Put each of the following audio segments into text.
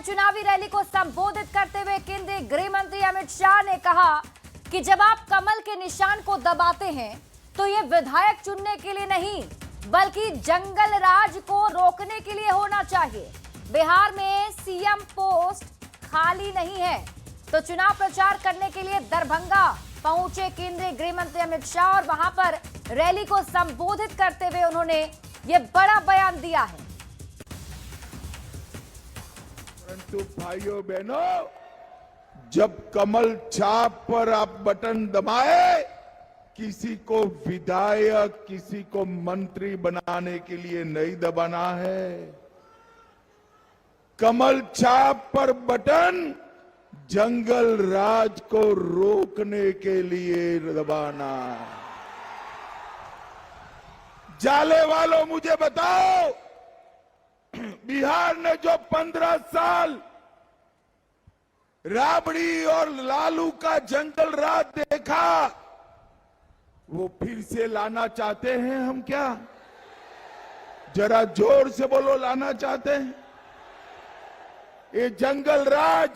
चुनावी रैली को संबोधित करते हुए केंद्रीय गृह मंत्री अमित शाह ने कहा कि जब आप कमल के निशान को दबाते हैं तो ये विधायक चुनने के लिए नहीं बल्कि जंगल राज को रोकने के लिए होना चाहिए। बिहार में सीएम पोस्ट खाली नहीं है तो चुनाव प्रचार करने के लिए दरभंगा पहुंचे केंद्रीय गृह मंत्री अमित शाह और वहां पर रैली को संबोधित करते हुए उन्होंने ये बड़ा बयान दिया है। परंतु भाइयों बहनों, जब कमल छाप पर आप बटन दबाए, किसी को विधायक किसी को मंत्री बनाने के लिए नहीं दबाना है। कमल छाप पर बटन जंगल राज को रोकने के लिए दबाना। जाले वालों मुझे बताओ, बिहार ने जो 15 साल राबड़ी और लालू का जंगल राज देखा, वो फिर से लाना चाहते हैं हम क्या? जरा जोर से बोलो, लाना चाहते हैं? ये जंगल राज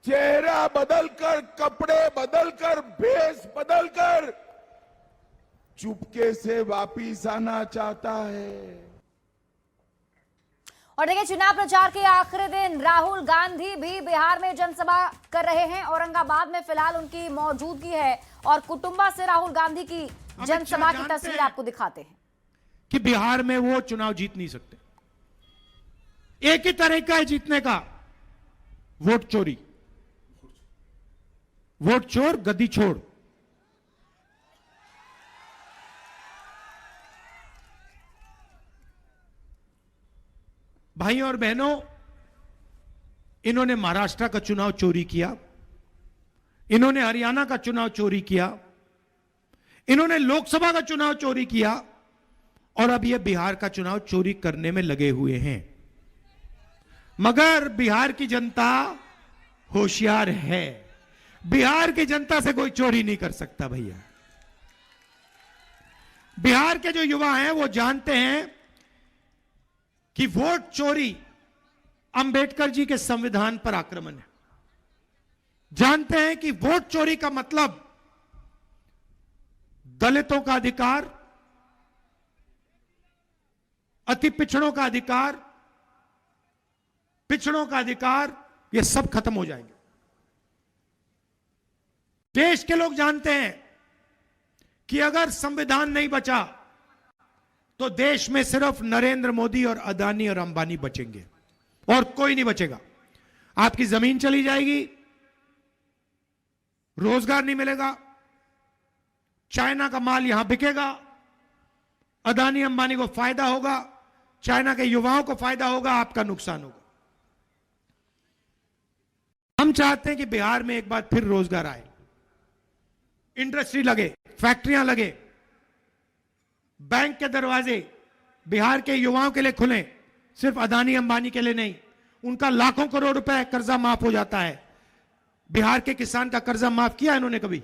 चेहरा बदलकर, कपड़े बदलकर, भेष बदलकर चुपके से वापिस आना चाहता है। और देखिए, चुनाव प्रचार के आखिरी दिन राहुल गांधी भी बिहार में जनसभा कर रहे हैं। औरंगाबाद में फिलहाल उनकी मौजूदगी है और कुटुंबा से राहुल गांधी की जनसभा की तस्वीर आपको दिखाते हैं कि बिहार में वो चुनाव जीत नहीं सकते। एक ही तरीका है जीतने का, वोट चोरी। वोट चोर गद्दी छोड़। भाइयों और बहनों, इन्होंने महाराष्ट्र का चुनाव चोरी किया, इन्होंने हरियाणा का चुनाव चोरी किया, इन्होंने लोकसभा का चुनाव चोरी किया और अब ये बिहार का चुनाव चोरी करने में लगे हुए हैं। मगर बिहार की जनता होशियार है। बिहार की जनता से कोई चोरी नहीं कर सकता भैया। बिहार के जो युवा हैं वो जानते हैं कि वोट चोरी अंबेडकर जी के संविधान पर आक्रमण है। जानते हैं कि वोट चोरी का मतलब दलितों का अधिकार, अति पिछड़ों का अधिकार, पिछड़ों का अधिकार, ये सब खत्म हो जाएंगे। देश के लोग जानते हैं कि अगर संविधान नहीं बचा तो देश में सिर्फ नरेंद्र मोदी और अदानी और अंबानी बचेंगे और कोई नहीं बचेगा। आपकी जमीन चली जाएगी, रोजगार नहीं मिलेगा, चाइना का माल यहां बिकेगा, अदानी अंबानी को फायदा होगा, चाइना के युवाओं को फायदा होगा, आपका नुकसान होगा। हम चाहते हैं कि बिहार में एक बार फिर रोजगार आए, इंडस्ट्री लगे, फैक्ट्रियां लगे, बैंक के दरवाजे बिहार के युवाओं के लिए खुले, सिर्फ अदानी अंबानी के लिए नहीं। उनका लाखों करोड़ रुपए कर्जा माफ हो जाता है। बिहार के किसान का कर्जा माफ किया इन्होंने कभी?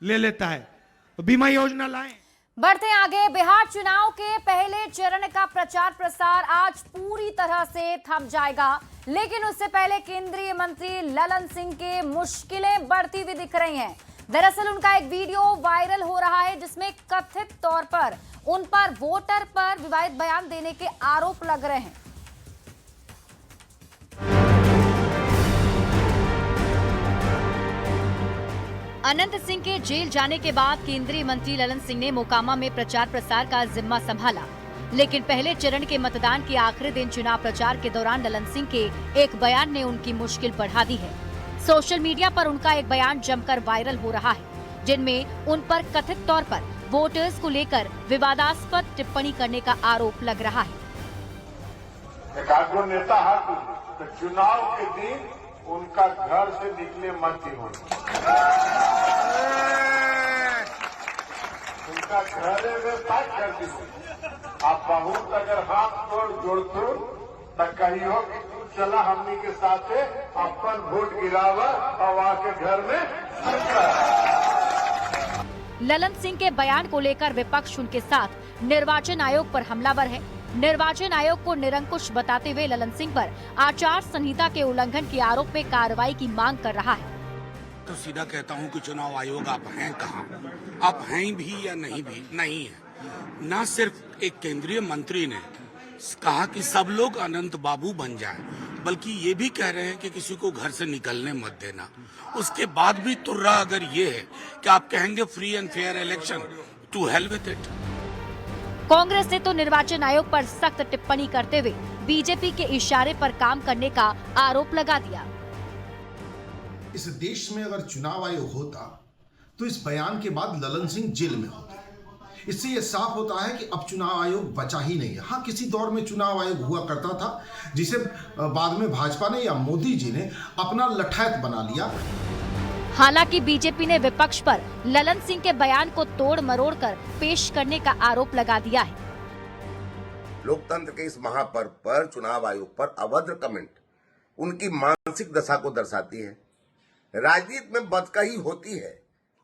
ले लेता है। तो बीमा योजना लाएं। बढ़ते आगे, बिहार चुनाव के पहले चरण का प्रचार प्रसार आज पूरी तरह से थम जाएगा, लेकिन उससे पहले केंद्रीय मंत्री ललन सिंह की मुश्किलें बढ़ती हुई दिख रही हैं। दरअसल उनका एक वीडियो वायरल हो रहा है जिसमें कथित तौर पर उन पर वोटर पर विवादित बयान देने के आरोप लग रहे हैं। अनंत सिंह के जेल जाने के बाद केंद्रीय मंत्री ललन सिंह ने मोकामा में प्रचार प्रसार का जिम्मा संभाला, लेकिन पहले चरण के मतदान के आखिरी दिन चुनाव प्रचार के दौरान ललन सिंह के एक बयान ने उनकी मुश्किल बढ़ा दी है। सोशल मीडिया पर उनका एक बयान जमकर वायरल हो रहा है, जिनमें उन पर कथित तौर पर वोटर्स को लेकर विवादास्पद टिप्पणी करने का आरोप लग रहा है। एक नेता है तो चुनाव के दिन उनका घर से निकले मत ही हो, उनका घर में पैक कर दीजिए। आप बहुत अगर हाथ जोड़ते तो कहियो कि तू चला हमनी के साथ अपन वोट गिरावा और आके घर में। ललन सिंह के बयान को लेकर विपक्ष उनके साथ निर्वाचन आयोग पर हमलावर है। निर्वाचन आयोग को निरंकुश बताते हुए ललन सिंह पर आचार संहिता के उल्लंघन के आरोप में कार्रवाई की मांग कर रहा है। तो सीधा कहता हूं कि चुनाव आयोग आप हैं कहां? आप हैं भी या नहीं भी नहीं है। न सिर्फ एक केंद्रीय मंत्री ने कहा कि सब लोग अनंत बाबू बन जाएं, बल्कि ये भी कह रहे हैं कि किसी को घर से निकलने मत देना। उसके बाद भी तुर्रा अगर ये है कि आप कहेंगे free and fair election, to hell with it. Congress ने तो निर्वाचन आयोग पर सख्त टिप्पणी करते हुए बीजेपी के इशारे पर काम करने का आरोप लगा दिया। इस देश में अगर चुनाव आयोग होता तो इस बयान के बाद ललन सिंह जेल में होते। इससे यह साफ होता है कि अब चुनाव आयोग बचा ही नहीं है। हाँ, किसी दौर में चुनाव आयोग हुआ करता था जिसे बाद में भाजपा ने या मोदी जी ने अपना लठैत बना लिया। हालांकि बीजेपी ने विपक्ष पर ललन सिंह के बयान को तोड़ मरोड़ कर पेश करने का आरोप लगा दिया है। लोकतंत्र के इस महापर्व पर चुनाव आयोग पर अभद्र कमेंट उनकी मानसिक दशा को दर्शाती है। राजनीति में बदकही होती है,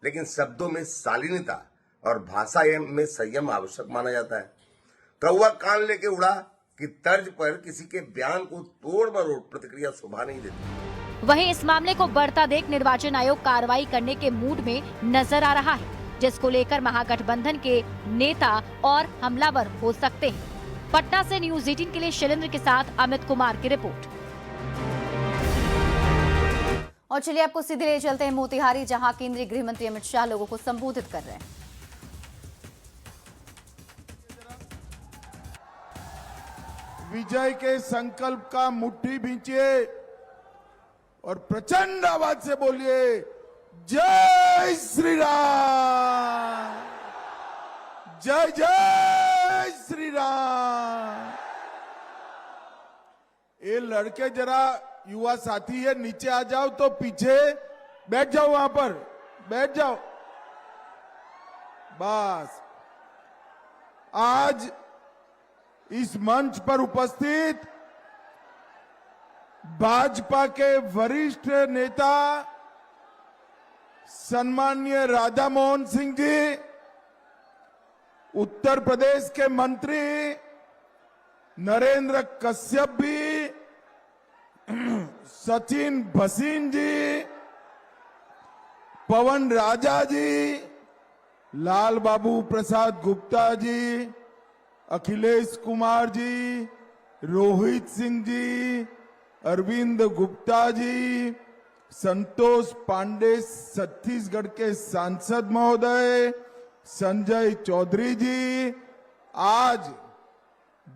लेकिन शब्दों में शालीनता और भाषा में संयम आवश्यक माना जाता है। कौवा कान लेके उड़ा की तर्ज पर किसी के बयान को तोड़ मरोड़ प्रतिक्रिया शोभा नहीं देती। वहीं इस मामले को बढ़ता देख निर्वाचन आयोग कार्रवाई करने के मूड में नजर आ रहा है, जिसको लेकर महागठबंधन के नेता और हमलावर हो सकते हैं। पटना से न्यूज़ 18 के लिए शैलेंद्र के साथ अमित कुमार की रिपोर्ट। और चलिए आपको सीधे ले चलते हैं मोतिहारी, जहां केंद्रीय गृह मंत्री अमित शाह लोगों को संबोधित कर रहे हैं। विजय के संकल्प का मुट्ठी भींचिए और प्रचंड आवाज से बोलिए, जय श्री राम, जय जय श्री राम। ये लड़के जरा युवा साथी है, नीचे आ जाओ, तो पीछे बैठ जाओ, वहां पर बैठ जाओ बस। आज इस मंच पर उपस्थित भाजपा के वरिष्ठ नेता सम्माननीय राधा मोहन सिंह जी, उत्तर प्रदेश के मंत्री नरेंद्र कश्यप भी, सचिन भसीन जी, पवन राजा जी, लाल बाबू प्रसाद गुप्ता जी, अखिलेश कुमार जी, रोहित सिंह जी, अरविंद गुप्ता जी, संतोष पांडे छत्तीसगढ़ के सांसद महोदय, संजय चौधरी जी, आज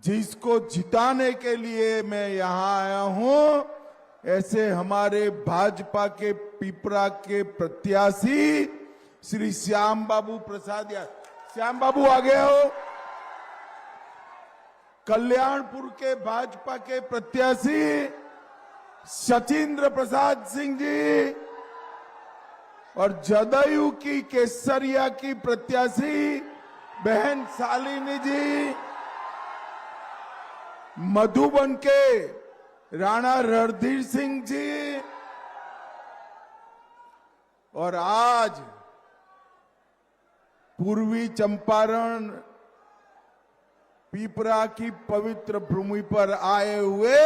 जिसको जिताने के लिए मैं यहां आया हूं, ऐसे हमारे भाजपा के पिपरा के प्रत्याशी श्री श्याम बाबू प्रसाद, श्याम बाबू आगे हो, कल्याणपुर के भाजपा के प्रत्याशी सचिंद्र प्रसाद सिंह जी और जदयू की केसरिया की प्रत्याशी बहन शालिनी जी, मधुबन के राणा रणधीर सिंह जी, और आज पूर्वी चंपारण पिपरा की पवित्र भूमि पर आए हुए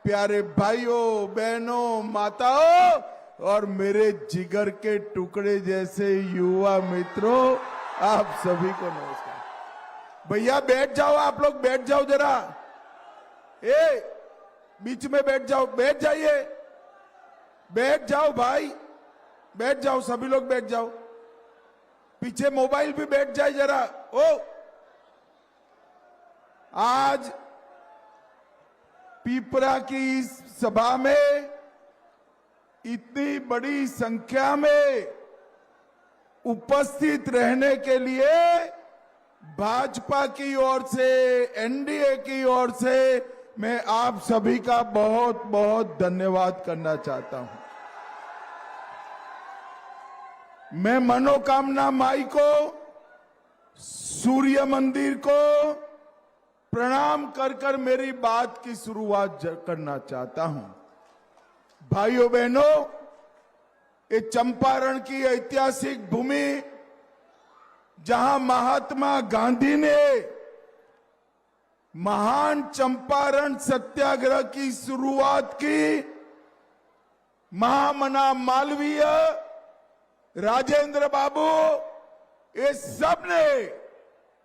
प्यारे भाइयों, बहनों, माताओं और मेरे जिगर के टुकड़े जैसे युवा मित्रों, आप सभी को नमस्कार। भैया बैठ जाओ, आप लोग बैठ जाओ जरा, बीच में बैठ जाओ, बैठ जाइए, बैठ जाओ भाई, बैठ जाओ, सभी लोग बैठ जाओ, पीछे मोबाइल भी बैठ जाए जरा। आज पिपरा की इस सभा में इतनी बड़ी संख्या में उपस्थित रहने के लिए भाजपा की ओर से, एनडीए की ओर से मैं आप सभी का बहुत बहुत धन्यवाद करना चाहता हूं। मैं मनोकामना माई को, सूर्य मंदिर को प्रणाम कर कर मेरी बात की शुरुआत करना चाहता हूं। भाइयों बहनों, ये चंपारण की ऐतिहासिक भूमि, जहां महात्मा गांधी ने महान चंपारण सत्याग्रह की शुरुआत की महामना मालवीय, राजेंद्र बाबू, ये सब ने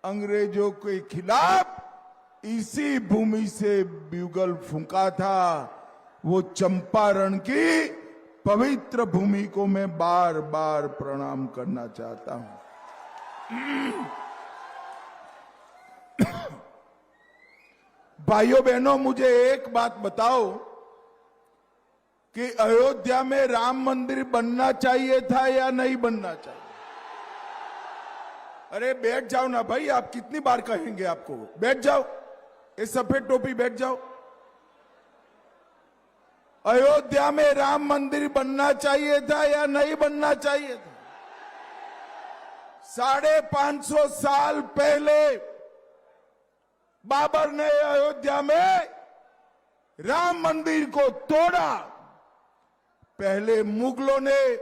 अंग्रेजों के खिलाफ इसी भूमि से ब्यूगल फूंका था। वो चंपारण की पवित्र भूमि को मैं बार बार प्रणाम करना चाहता हूं। भाइयों बहनों, मुझे एक बात बताओ कि अयोध्या में राम मंदिर बनना चाहिए था या नहीं बनना चाहिए? अरे बैठ जाओ ना भाई, आप कितनी बार कहेंगे आपको? बैठ जाओ, ये सफेद टोपी बैठ जाओ। अयोध्या में राम मंदिर बनना चाहिए था या नहीं बनना चाहिए था? 550 साल पहले बाबर ने अयोध्या में राम मंदिर को तोड़ा। पहले मुगलों ने,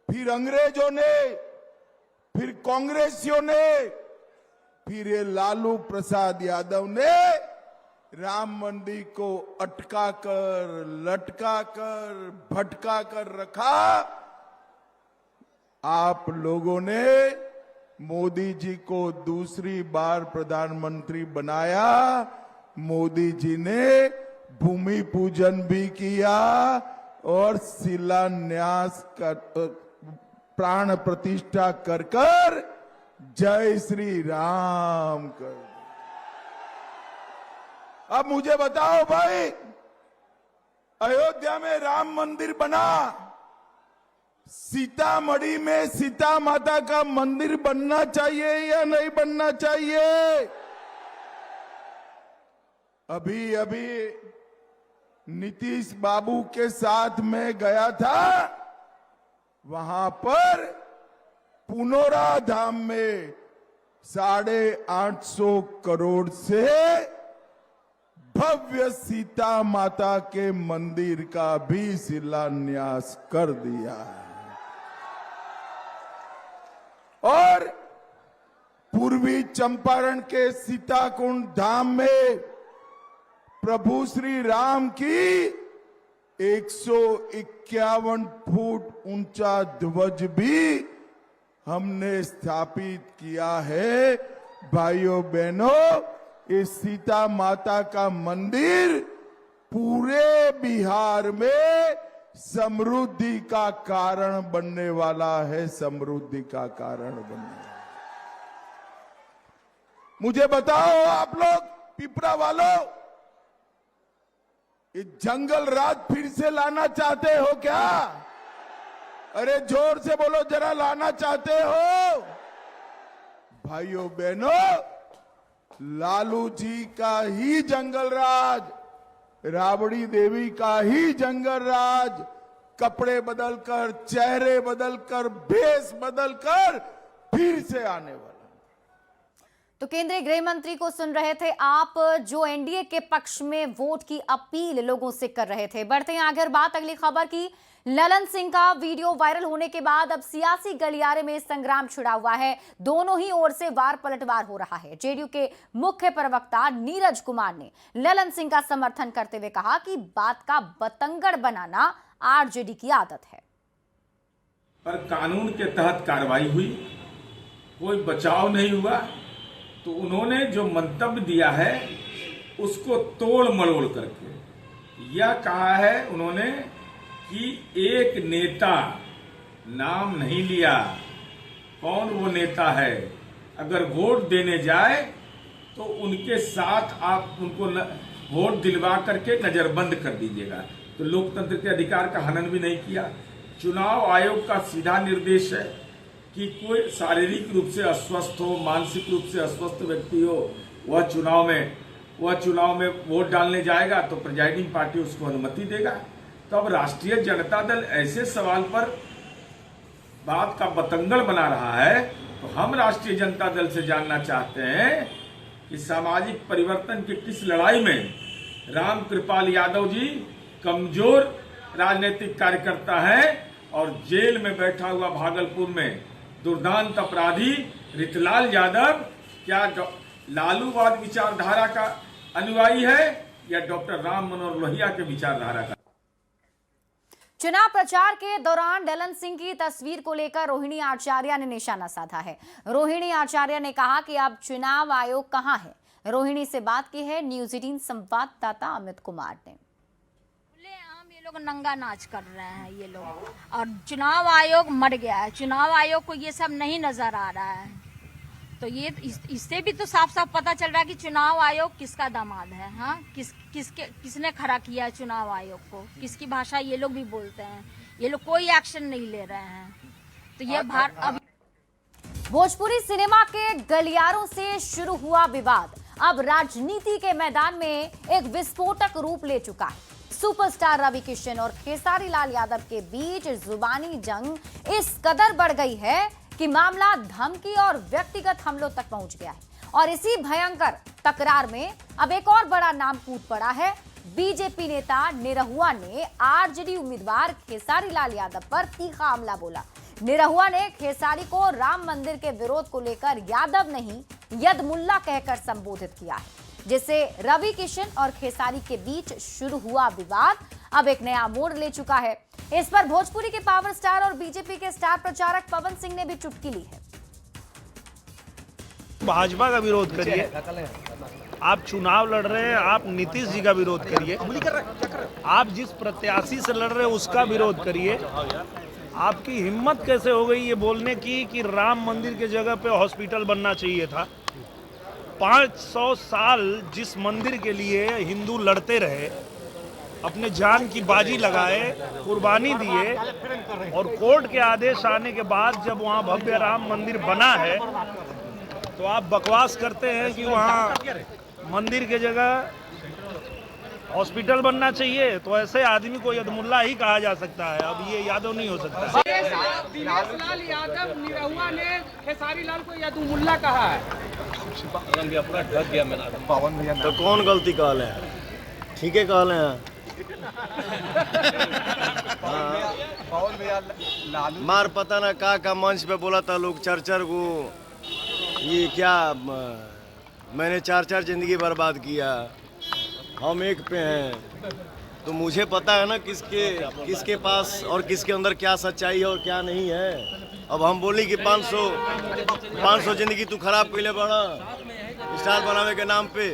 फिर अंग्रेजों ने, फिर कांग्रेसियों ने, फिर ये लालू प्रसाद यादव ने राम मंदिर को अटका कर, लटका कर, भटका कर रखा। आप लोगों ने मोदी जी को दूसरी बार प्रधानमंत्री बनाया। मोदी जी ने भूमि पूजन भी किया और शिलान्यास कर, प्राण प्रतिष्ठा कर कर जय श्री राम कर। अब मुझे बताओ भाई, अयोध्या में राम मंदिर बना, सीतामढ़ी में सीता माता का मंदिर बनना चाहिए या नहीं बनना चाहिए? अभी अभी नीतीश बाबू के साथ में गया था, वहां पर पुनौरा धाम में 850 करोड़ से भव्य सीता माता के मंदिर का भी शिलान्यास कर दिया है। और पूर्वी चंपारण के सीताकुंड धाम में प्रभु श्री राम की 151 फुट ऊंचा ध्वज भी हमने स्थापित किया है। भाइयों बहनों, इस सीता माता का मंदिर पूरे बिहार में समृद्धि का कारण बनने वाला है, समृद्धि का कारण बनने वाला। मुझे बताओ आप लोग पिपरा वालों, ये जंगल राज फिर से लाना चाहते हो क्या? अरे जोर से बोलो जरा, लाना चाहते हो? भाइयों बहनों, लालू जी का ही जंगल राज, राबड़ी देवी का ही जंगल राज, कपड़े बदलकर, चेहरे बदलकर, भेष बदलकर फिर से आने वाला। तो केंद्रीय गृह मंत्री को सुन रहे थे आप, जो एनडीए के पक्ष में वोट की अपील लोगों से कर रहे थे। बढ़ते हैं आगे बात अगली खबर की। ललन सिंह का वीडियो वायरल होने के बाद अब सियासी गलियारे में संग्राम छिड़ा हुआ है। दोनों ही ओर से वार पलटवार हो रहा है। जेडीयू के मुख्य प्रवक्ता नीरज कुमार ने ललन सिंह का समर्थन करते हुए कहा कि बात का बतंगड़ बनाना आरजेडी की आदत है। पर कानून के तहत कार्रवाई हुई, कोई बचाव नहीं हुआ। तो उन्होंने जो मंतव्य दिया है उसको तोड़ मरोड़ करके यह कहा है उन्होंने कि एक नेता, नाम नहीं लिया, कौन वो नेता है, अगर वोट देने जाए तो उनके साथ आप उनको वोट दिलवा करके नजरबंद कर दीजिएगा। तो लोकतंत्र के अधिकार का हनन भी नहीं किया। चुनाव आयोग का सीधा निर्देश है कि कोई शारीरिक रूप से अस्वस्थ हो, मानसिक रूप से अस्वस्थ व्यक्ति हो, वह चुनाव में वोट डालने जाएगा तो प्रिजाइडिंग पार्टी उसको अनुमति देगा। तो अब राष्ट्रीय जनता दल ऐसे सवाल पर बात का बतंगड़ बना रहा है। तो हम राष्ट्रीय जनता दल से जानना चाहते हैं कि सामाजिक परिवर्तन की किस लड़ाई में रामकृपाल यादव जी कमजोर राजनीतिक कार्यकर्ता है और जेल में बैठा हुआ भागलपुर में दुर्दांत अपराधी रितलाल यादव क्या लालूवाद विचारधारा का अनुयायी है या डॉक्टर राम मनोहर लोहिया के विचारधारा का। चुनाव प्रचार के दौरान ललन सिंह की तस्वीर को लेकर रोहिणी आचार्य ने निशाना साधा है। रोहिणी आचार्य ने कहा कि अब चुनाव आयोग कहां है। रोहिणी से बात की है न्यूज़ 18 संवाददाता अमित कुमार ने। ये लोग नंगा नाच कर रहे हैं ये लोग, और चुनाव आयोग मर गया है। चुनाव आयोग को ये सब नहीं नजर आ रहा है, तो ये इससे भी तो साफ साफ पता चल रहा है कि चुनाव आयोग किसका दामाद है। हाँ, किसने खड़ा किया है चुनाव आयोग को, किसकी भाषा ये लोग भी बोलते हैं। ये लोग कोई एक्शन नहीं ले रहे हैं, तो ये अब भोजपुरी सिनेमा के गलियारों से शुरू हुआ विवाद अब राजनीति के मैदान में एक विस्फोटक रूप ले चुका है। सुपरस्टार रवि किशन और खेसारी लाल यादव के बीच जुबानी जंग इस कदर बढ़ गई है कि मामला धमकी और व्यक्तिगत हमलों तक पहुंच गया है। और इसी भयंकर तकरार में अब एक और बड़ा नाम कूद पड़ा है। बीजेपी नेता निरहुआ ने आरजेडी उम्मीदवार खेसारी लाल यादव पर तीखा हमला बोला। निरहुआ ने खेसारी को राम मंदिर के विरोध को लेकर यादव नहीं यदमुल्ला कहकर संबोधित किया है, जिससे रवि किशन और खेसारी के बीच शुरू हुआ विवाद अब एक नया मोड़ ले चुका है। इस पर भोजपुरी के पावर स्टार और बीजेपी के स्टार प्रचारक पवन सिंह ने भी चुटकी ली है। भाजपा का विरोध करिए, आप चुनाव लड़ रहे हैं, आप नीतीश जी का विरोध करिए, आप जिस प्रत्याशी से लड़ रहे हैं उसका विरोध करिए। आपकी हिम्मत कैसे हो गई ये बोलने की कि राम मंदिर के जगह पे हॉस्पिटल बनना चाहिए था। 500 साल जिस मंदिर के लिए हिंदू लड़ते रहे, अपने जान की बाजी लगाए, कुर्बानी दिए, और कोर्ट के आदेश आने के बाद जब वहाँ भव्य राम मंदिर बना है तो आप बकवास करते हैं कि वहाँ मंदिर के जगह हॉस्पिटल बनना चाहिए। तो ऐसे आदमी को यदमुल्ला ही कहा जा सकता है, अब ये यादव नहीं हो सकता। दिनेश लाल यादव निरहुआ ने खेसारी लाल को यदमुल्ला कहा है। पूरा ढक गया मेरा पवन भैया तो कौन गलती कहल है? ठीक है कहल है। पवन भैया लालू मार पता ना का मंच पे बोला था लोग चर को, ये क्या मैंने 4 जिंदगी बर्बाद किया, हम एक पे हैं। तो मुझे पता है ना किसके पास और किसके अंदर क्या सच्चाई है और क्या नहीं है। अब हम बोली कि 500 जिंदगी तू खराब कैले बड़ा स्टार बनावे के नाम पे।